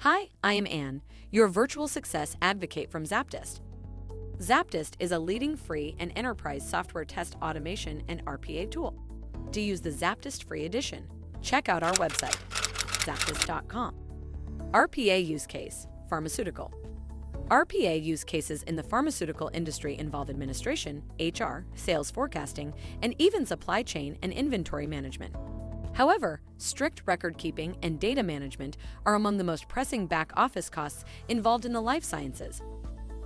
Hi, I am Anne, your virtual success advocate from ZAPTEST. ZAPTEST is a leading free and enterprise software test automation and RPA tool. To use the ZAPTEST free edition, check out our website, ZAPTEST.com. RPA Use Case, Pharmaceutical. RPA use cases in the pharmaceutical industry involve administration, HR, sales forecasting, and even supply chain and inventory management. However, strict record keeping and data management are among the most pressing back-office costs involved in the life sciences.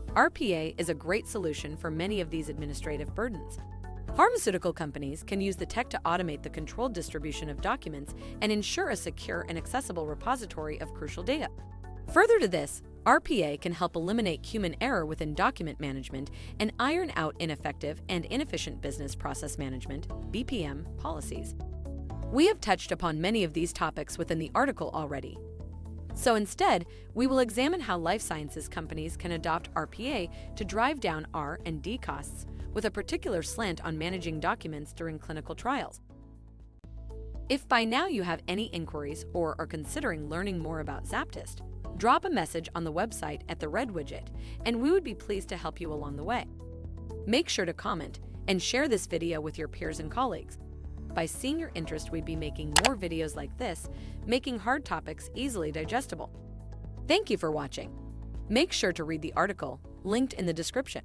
RPA is a great solution for many of these administrative burdens. Pharmaceutical companies can use the tech to automate the controlled distribution of documents and ensure a secure and accessible repository of crucial data. Further to this, RPA can help eliminate human error within document management and iron out ineffective and inefficient business process management (BPM) policies. We have touched upon many of these topics within the article already. So instead, we will examine how life sciences companies can adopt RPA to drive down R&D costs, with a particular slant on managing documents during clinical trials. If by now you have any inquiries or are considering learning more about ZAPTEST, drop a message on the website at the red widget, and we would be pleased to help you along the way. Make sure to comment and share this video with your peers and colleagues. By seeing your interest, we'd be making more videos like this, making hard topics easily digestible. Thank you for watching. Make sure to read the article linked in the description.